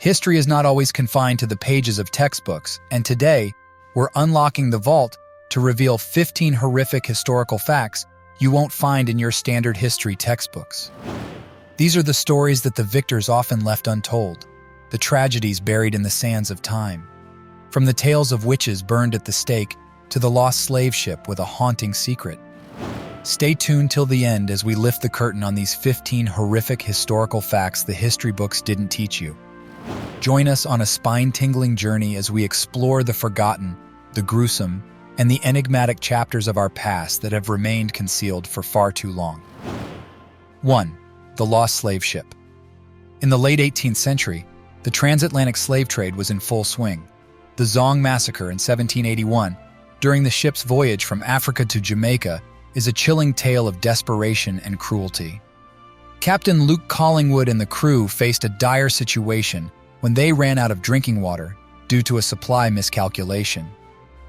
History is not always confined to the pages of textbooks, and today, we're unlocking the vault to reveal 15 horrific historical facts you won't find in your standard history textbooks. These are the stories that the victors often left untold, the tragedies buried in the sands of time. From the tales of witches burned at the stake to the lost slave ship with a haunting secret. Stay tuned till the end as we lift the curtain on these 15 horrific historical facts the history books didn't teach you. Join us on a spine-tingling journey as we explore the forgotten, the gruesome, and the enigmatic chapters of our past that have remained concealed for far too long. 1. The lost slave ship. In the late 18th century, the transatlantic slave trade was in full swing. The Zong Massacre in 1781, during the ship's voyage from Africa to Jamaica, is a chilling tale of desperation and cruelty. Captain Luke Collingwood and the crew faced a dire situation when they ran out of drinking water due to a supply miscalculation.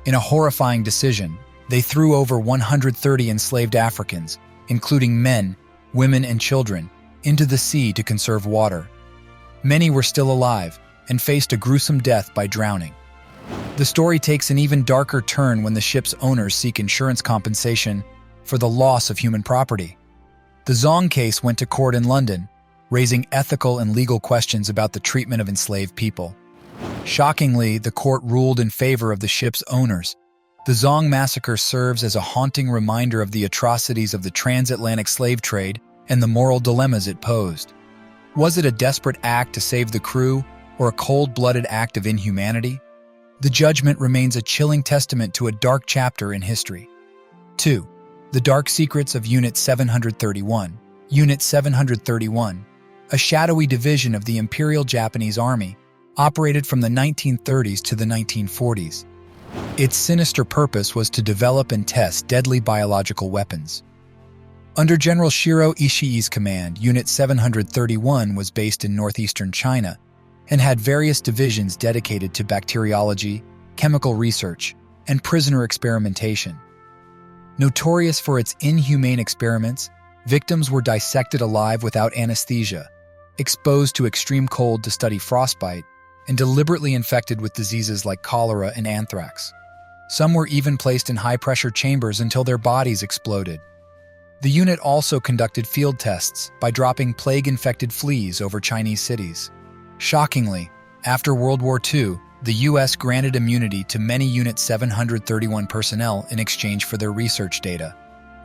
In a horrifying decision, they threw over 130 enslaved Africans, including men, women, and children, into the sea to conserve water. Many were still alive and faced a gruesome death by drowning. The story takes an even darker turn when the ship's owners seek insurance compensation for the loss of human property. The Zong case went to court in London, raising ethical and legal questions about the treatment of enslaved people. Shockingly, the court ruled in favor of the ship's owners. The Zong Massacre serves as a haunting reminder of the atrocities of the transatlantic slave trade and the moral dilemmas it posed. Was it a desperate act to save the crew, or a cold-blooded act of inhumanity? The judgment remains a chilling testament to a dark chapter in history. 2. The Dark Secrets of Unit 731. Unit 731, a shadowy division of the Imperial Japanese Army, operated from the 1930s to the 1940s. Its sinister purpose was to develop and test deadly biological weapons. Under General Shiro Ishii's command, Unit 731 was based in northeastern China and had various divisions dedicated to bacteriology, chemical research, and prisoner experimentation. Notorious for its inhumane experiments, victims were dissected alive without anesthesia, exposed to extreme cold to study frostbite, and deliberately infected with diseases like cholera and anthrax. Some were even placed in high-pressure chambers until their bodies exploded. The unit also conducted field tests by dropping plague-infected fleas over Chinese cities. Shockingly, after World War II, the U.S. granted immunity to many Unit 731 personnel in exchange for their research data,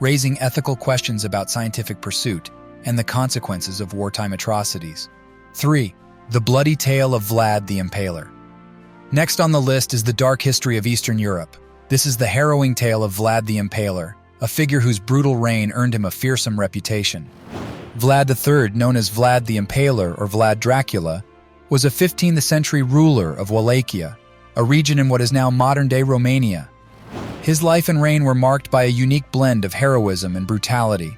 raising ethical questions about scientific pursuit and the consequences of wartime atrocities. 3. The Bloody Tale of Vlad the Impaler. Next on the list is the dark history of Eastern Europe. This is the harrowing tale of Vlad the Impaler, a figure whose brutal reign earned him a fearsome reputation. Vlad III, known as Vlad the Impaler or Vlad Dracula, was a 15th century ruler of Wallachia, a region in what is now modern-day Romania. His life and reign were marked by a unique blend of heroism and brutality.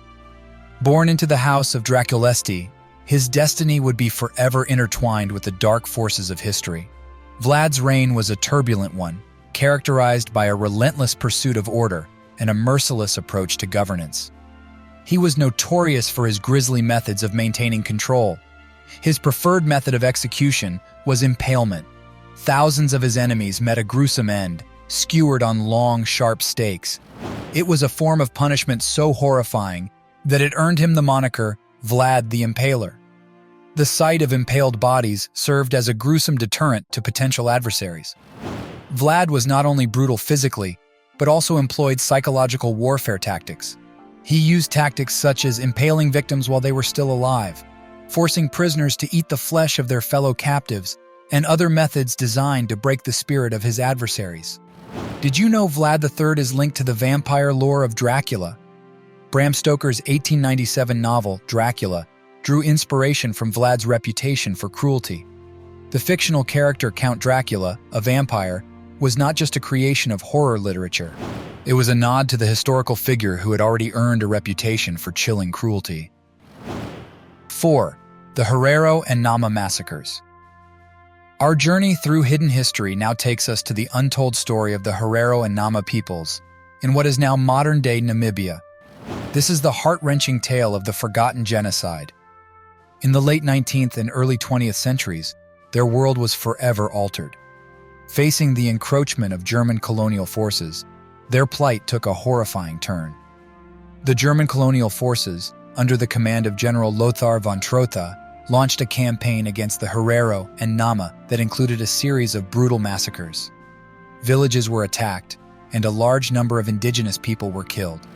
Born into the house of Draculesti, his destiny would be forever intertwined with the dark forces of history. Vlad's reign was a turbulent one, characterized by a relentless pursuit of order and a merciless approach to governance. He was notorious for his grisly methods of maintaining control. His preferred method of execution was impalement. Thousands of his enemies met a gruesome end, skewered on long, sharp stakes. It was a form of punishment so horrifying that it earned him the moniker Vlad the Impaler. The sight of impaled bodies served as a gruesome deterrent to potential adversaries. Vlad was not only brutal physically, but also employed psychological warfare tactics. He used tactics such as impaling victims while they were still alive, forcing prisoners to eat the flesh of their fellow captives, and other methods designed to break the spirit of his adversaries. Did you know Vlad III is linked to the vampire lore of Dracula? Bram Stoker's 1897 novel, Dracula, drew inspiration from Vlad's reputation for cruelty. The fictional character Count Dracula, a vampire, was not just a creation of horror literature. It was a nod to the historical figure who had already earned a reputation for chilling cruelty. 4. The Herero and Nama Massacres. Our journey through hidden history now takes us to the untold story of the Herero and Nama peoples in what is now modern-day Namibia. This is the heart-wrenching tale of the forgotten genocide. In the late 19th and early 20th centuries, their world was forever altered. Facing the encroachment of German colonial forces, their plight took a horrifying turn. The German colonial forces, under the command of General Lothar von Trotha, launched a campaign against the Herero and Nama that included a series of brutal massacres. Villages were attacked, and a large number of indigenous people were killed.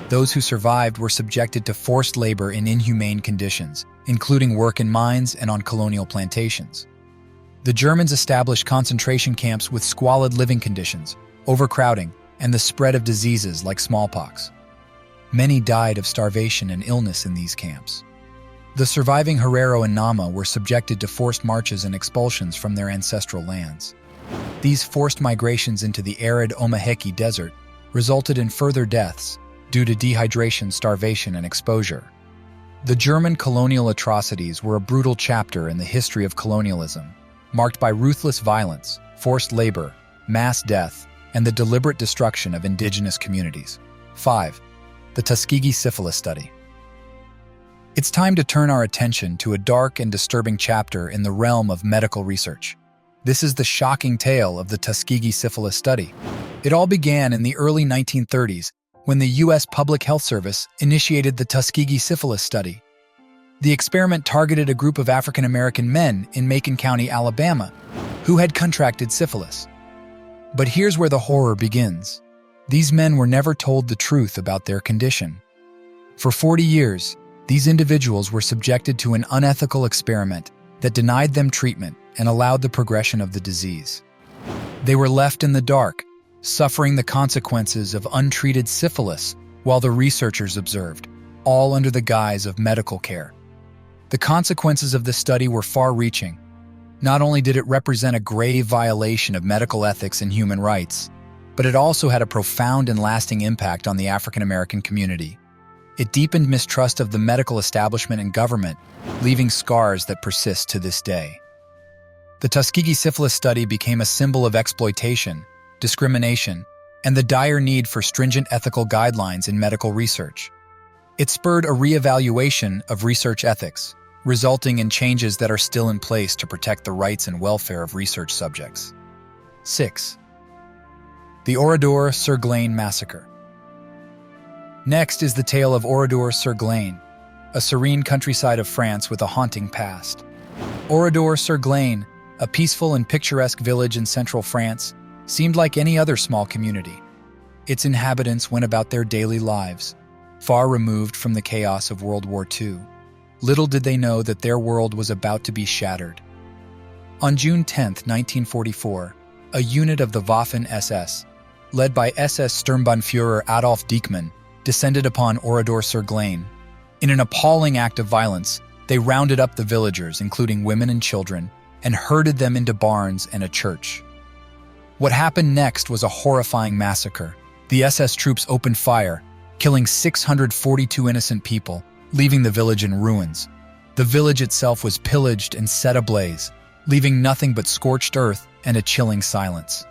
Those who survived were subjected to forced labor in inhumane conditions, including work in mines and on colonial plantations. The Germans established concentration camps with squalid living conditions, overcrowding, and the spread of diseases like smallpox. Many died of starvation and illness in these camps. The surviving Herero and Nama were subjected to forced marches and expulsions from their ancestral lands. These forced migrations into the arid Omaheki Desert resulted in further deaths due to dehydration, starvation, and exposure. The German colonial atrocities were a brutal chapter in the history of colonialism, marked by ruthless violence, forced labor, mass death, and the deliberate destruction of indigenous communities. 5. The Tuskegee Syphilis Study. It's time to turn our attention to a dark and disturbing chapter in the realm of medical research. This is the shocking tale of the Tuskegee Syphilis Study. It all began in the early 1930s when the U.S. Public Health Service initiated the Tuskegee Syphilis Study. The experiment targeted a group of African-American men in Macon County, Alabama, who had contracted syphilis. But here's where the horror begins. These men were never told the truth about their condition. For 40 years, these individuals were subjected to an unethical experiment that denied them treatment and allowed the progression of the disease. They were left in the dark, suffering the consequences of untreated syphilis while the researchers observed, all under the guise of medical care. The consequences of this study were far-reaching. Not only did it represent a grave violation of medical ethics and human rights, but it also had a profound and lasting impact on the African-American community. It deepened mistrust of the medical establishment and government, leaving scars that persist to this day. The Tuskegee Syphilis Study became a symbol of exploitation, discrimination, and the dire need for stringent ethical guidelines in medical research. It spurred a reevaluation of research ethics, resulting in changes that are still in place to protect the rights and welfare of research subjects. 6. The Oradour-sur-Glane Massacre. Next is the tale of Oradour-sur-Glane, a serene countryside of France with a haunting past. Oradour-sur-Glane, a peaceful and picturesque village in central France, seemed like any other small community. Its inhabitants went about their daily lives, far removed from the chaos of World War II. Little did they know that their world was about to be shattered. On June 10, 1944, a unit of the Waffen-SS, led by SS Sturmbannführer Adolf Dieckmann, descended upon Oradour-sur-Glane. In an appalling act of violence, they rounded up the villagers, including women and children, and herded them into barns and a church. What happened next was a horrifying massacre. The SS troops opened fire, killing 642 innocent people, leaving the village in ruins. The village itself was pillaged and set ablaze, leaving nothing but scorched earth and a chilling silence.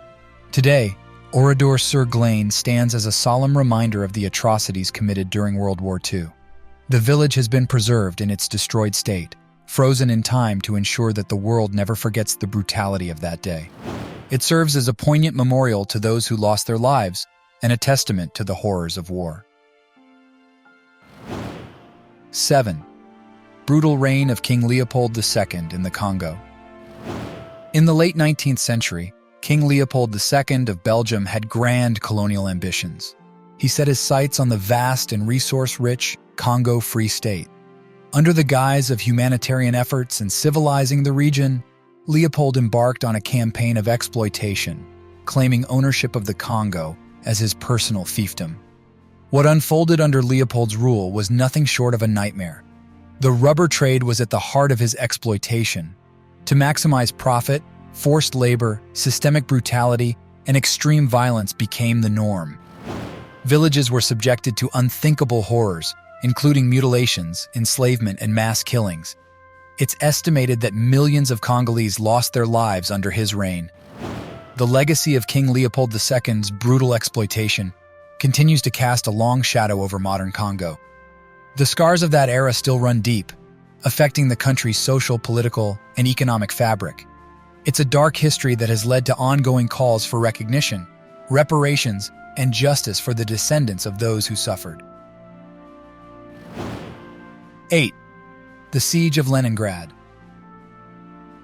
Today, Oradour-sur-Glane stands as a solemn reminder of the atrocities committed during World War II. The village has been preserved in its destroyed state, frozen in time to ensure that the world never forgets the brutality of that day. It serves as a poignant memorial to those who lost their lives and a testament to the horrors of war. 7. Brutal reign of King Leopold II in the Congo. In the late 19th century, King Leopold II of Belgium had grand colonial ambitions. He set his sights on the vast and resource-rich Congo Free State. Under the guise of humanitarian efforts and civilizing the region, Leopold embarked on a campaign of exploitation, claiming ownership of the Congo as his personal fiefdom. What unfolded under Leopold's rule was nothing short of a nightmare. The rubber trade was at the heart of his exploitation. To maximize profit, forced labor, systemic brutality, and extreme violence became the norm. Villages were subjected to unthinkable horrors, including mutilations, enslavement, and mass killings. It's estimated that millions of Congolese lost their lives under his reign. The legacy of King Leopold II's brutal exploitation continues to cast a long shadow over modern Congo. The scars of that era still run deep, affecting the country's social, political, and economic fabric. It's a dark history that has led to ongoing calls for recognition, reparations, and justice for the descendants of those who suffered. 8. The Siege of Leningrad.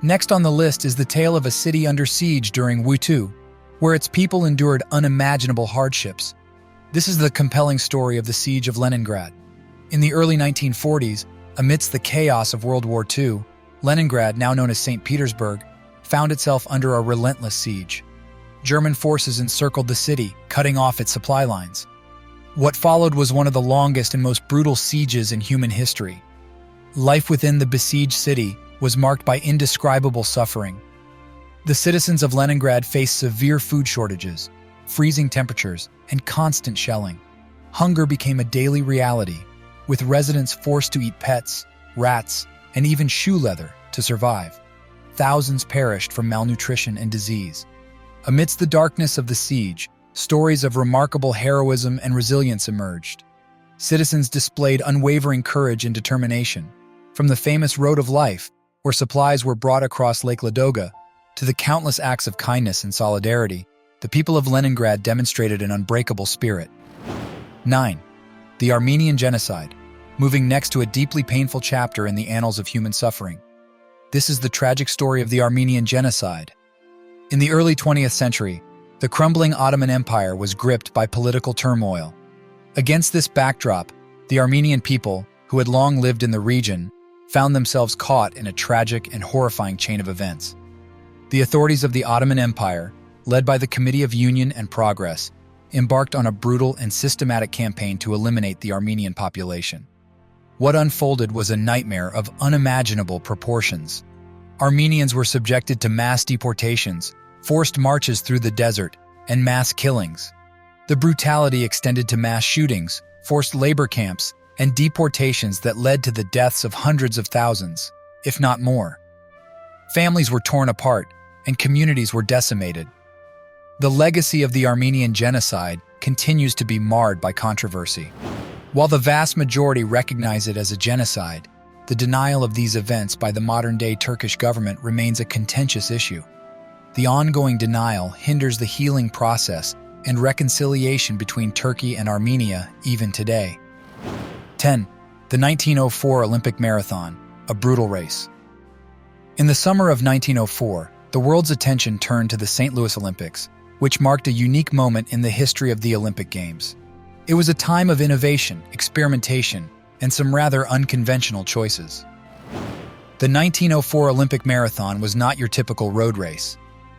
Next on the list is the tale of a city under siege during World War II, where its people endured unimaginable hardships. This is the compelling story of the Siege of Leningrad. In the early 1940s, amidst the chaos of World War II, Leningrad, now known as St. Petersburg, found itself under a relentless siege. German forces encircled the city, cutting off its supply lines. What followed was one of the longest and most brutal sieges in human history. Life within the besieged city was marked by indescribable suffering. The citizens of Leningrad faced severe food shortages, freezing temperatures, and constant shelling. Hunger became a daily reality, with residents forced to eat pets, rats, and even shoe leather to survive. Thousands perished from malnutrition and disease. Amidst the darkness of the siege, stories of remarkable heroism and resilience emerged. Citizens displayed unwavering courage and determination, from the famous Road of Life, where supplies were brought across Lake Ladoga, to the countless acts of kindness and solidarity. The people of Leningrad demonstrated an unbreakable spirit. 9. The Armenian Genocide. Moving next to a deeply painful chapter in the annals of human suffering. This is the tragic story of the Armenian Genocide. In the early 20th century, the crumbling Ottoman Empire was gripped by political turmoil. Against this backdrop, the Armenian people, who had long lived in the region, found themselves caught in a tragic and horrifying chain of events. The authorities of the Ottoman Empire, led by the Committee of Union and Progress, embarked on a brutal and systematic campaign to eliminate the Armenian population. What unfolded was a nightmare of unimaginable proportions. Armenians were subjected to mass deportations, forced marches through the desert, and mass killings. The brutality extended to mass shootings, forced labor camps, and deportations that led to the deaths of hundreds of thousands, if not more. Families were torn apart, and communities were decimated. The legacy of the Armenian Genocide continues to be marred by controversy. While the vast majority recognize it as a genocide, the denial of these events by the modern-day Turkish government remains a contentious issue. The ongoing denial hinders the healing process and reconciliation between Turkey and Armenia even today. 10. The 1904 Olympic Marathon, a brutal race. In the summer of 1904, the world's attention turned to the St. Louis Olympics, which marked a unique moment in the history of the Olympic Games. It was a time of innovation, experimentation, and some rather unconventional choices. The 1904 Olympic Marathon was not your typical road race.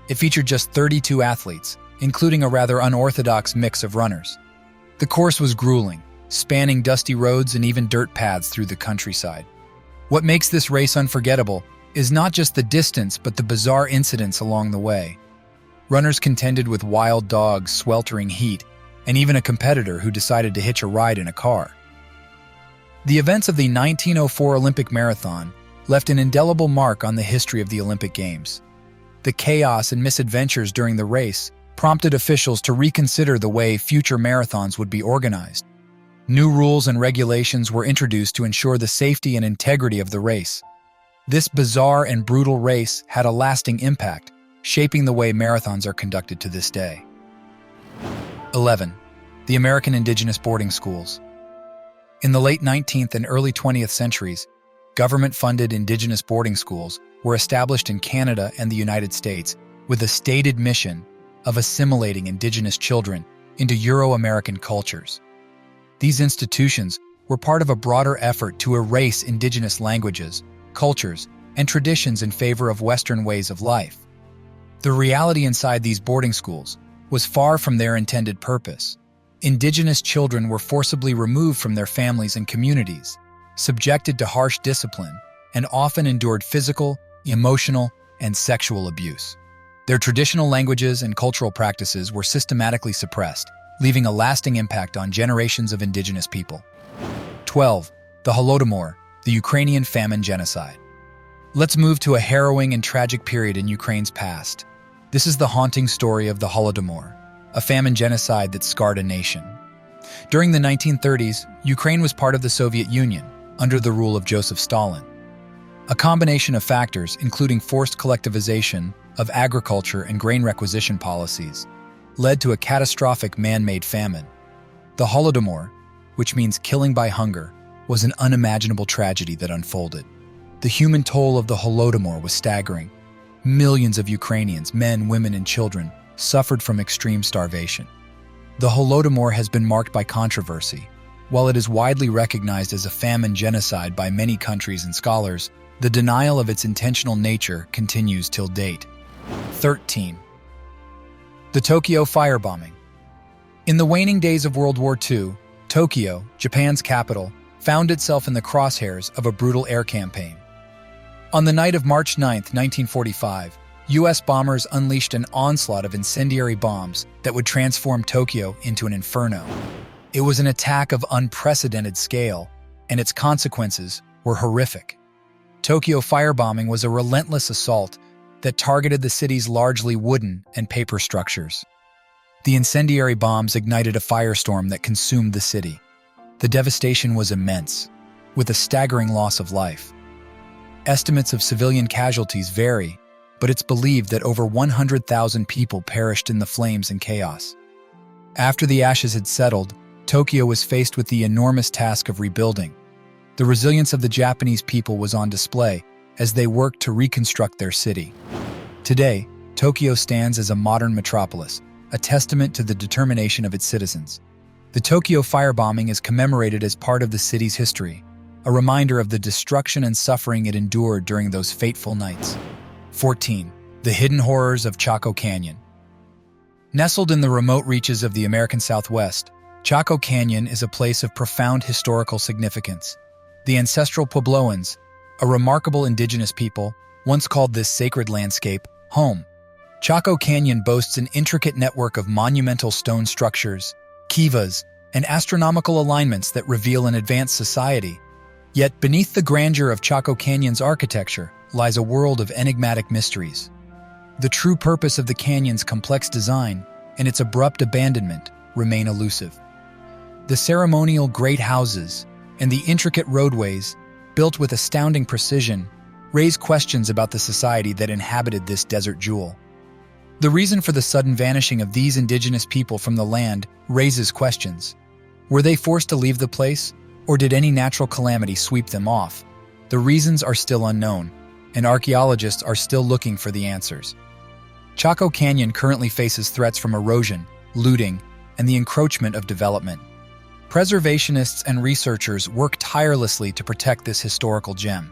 It featured just 32 athletes, including a rather unorthodox mix of runners. The course was grueling, spanning dusty roads and even dirt paths through the countryside. What makes this race unforgettable is not just the distance but the bizarre incidents along the way. Runners contended with wild dogs, sweltering heat, and even a competitor who decided to hitch a ride in a car. The events of the 1904 Olympic Marathon left an indelible mark on the history of the Olympic Games. The chaos and misadventures during the race prompted officials to reconsider the way future marathons would be organized. New rules and regulations were introduced to ensure the safety and integrity of the race. This bizarre and brutal race had a lasting impact, shaping the way marathons are conducted to this day. 11. The American Indigenous Boarding Schools. In the late 19th and early 20th centuries, government-funded indigenous boarding schools were established in Canada and the United States with a stated mission of assimilating indigenous children into Euro-American cultures. These institutions were part of a broader effort to erase indigenous languages, cultures, and traditions in favor of Western ways of life. The reality inside these boarding schools was far from their intended purpose. Indigenous children were forcibly removed from their families and communities, subjected to harsh discipline, and often endured physical, emotional, and sexual abuse. Their traditional languages and cultural practices were systematically suppressed, leaving a lasting impact on generations of indigenous people. 12. The Holodomor, the Ukrainian famine genocide. Let's move to a harrowing and tragic period in Ukraine's past. This is the haunting story of the Holodomor, a famine genocide that scarred a nation. During the 1930s, Ukraine was part of the Soviet Union, under the rule of Joseph Stalin. A combination of factors, including forced collectivization, of agriculture and grain requisition policies, led to a catastrophic man-made famine. The Holodomor, which means killing by hunger, was an unimaginable tragedy that unfolded. The human toll of the Holodomor was staggering. Millions of Ukrainians, men, women, and children, suffered from extreme starvation. The Holodomor has been marked by controversy. While it is widely recognized as a famine genocide by many countries and scholars, the denial of its intentional nature continues till date. 13. The Tokyo firebombing. In the waning days of World War II, Tokyo, Japan's capital, found itself in the crosshairs of a brutal air campaign. On the night of March 9, 1945, U.S. bombers unleashed an onslaught of incendiary bombs that would transform Tokyo into an inferno. It was an attack of unprecedented scale, and its consequences were horrific. Tokyo firebombing was a relentless assault that targeted the city's largely wooden and paper structures. The incendiary bombs ignited a firestorm that consumed the city. The devastation was immense, with a staggering loss of life. Estimates of civilian casualties vary, but it's believed that over 100,000 people perished in the flames and chaos. After the ashes had settled, Tokyo was faced with the enormous task of rebuilding. The resilience of the Japanese people was on display as they worked to reconstruct their city. Today, Tokyo stands as a modern metropolis, a testament to the determination of its citizens. The Tokyo firebombing is commemorated as part of the city's history, a reminder of the destruction and suffering it endured during those fateful nights. 14. The hidden horrors of Chaco Canyon. Nestled in the remote reaches of the American Southwest, Chaco Canyon is a place of profound historical significance. The ancestral Puebloans, a remarkable indigenous people, once called this sacred landscape home. Chaco Canyon boasts an intricate network of monumental stone structures, kivas, and astronomical alignments that reveal an advanced society. Yet beneath the grandeur of Chaco Canyon's architecture lies a world of enigmatic mysteries. The true purpose of the canyon's complex design and its abrupt abandonment remain elusive. The ceremonial great houses and the intricate roadways, built with astounding precision, raise questions about the society that inhabited this desert jewel. The reason for the sudden vanishing of these indigenous people from the land raises questions. Were they forced to leave the place, or did any natural calamity sweep them off? The reasons are still unknown, and archaeologists are still looking for the answers. Chaco Canyon currently faces threats from erosion, looting, and the encroachment of development. Preservationists and researchers work tirelessly to protect this historical gem.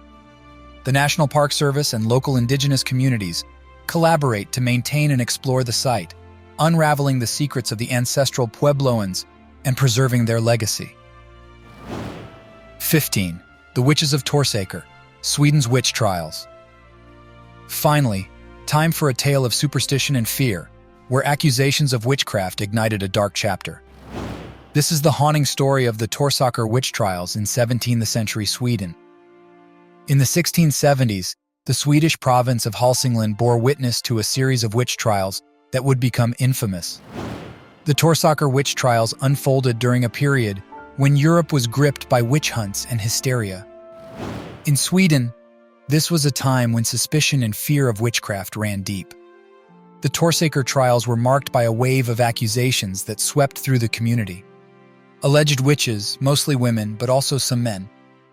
The National Park Service and local indigenous communities collaborate to maintain and explore the site, unraveling the secrets of the ancestral Puebloans and preserving their legacy. 15. The Witches of Torsacre, Sweden's Witch Trials. Finally, time for a tale of superstition and fear, where accusations of witchcraft ignited a dark chapter. This is the haunting story of the Torsacre witch trials in 17th century Sweden. In the 1670s, the Swedish province of Hälsingland bore witness to a series of witch trials that would become infamous. The Torsacre witch trials unfolded during a period when Europe was gripped by witch hunts and hysteria. In Sweden, this was a time when suspicion and fear of witchcraft ran deep. The Torsacre trials were marked by a wave of accusations that swept through the community. Alleged witches, mostly women but also some men,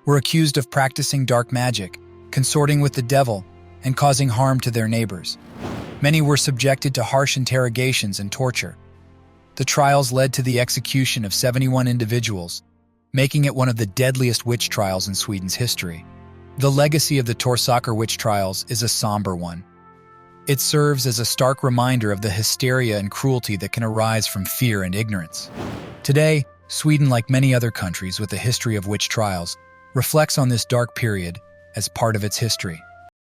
were accused of practicing dark magic, consorting with the devil, and causing harm to their neighbors. Many were subjected to harsh interrogations and torture. The trials led to the execution of 71 individuals, making it one of the deadliest witch trials in Sweden's history. The legacy of the Torsacre witch trials is a somber one. It serves as a stark reminder of the hysteria and cruelty that can arise from fear and ignorance. Today, Sweden, like many other countries with a history of witch trials, reflects on this dark period as part of its history.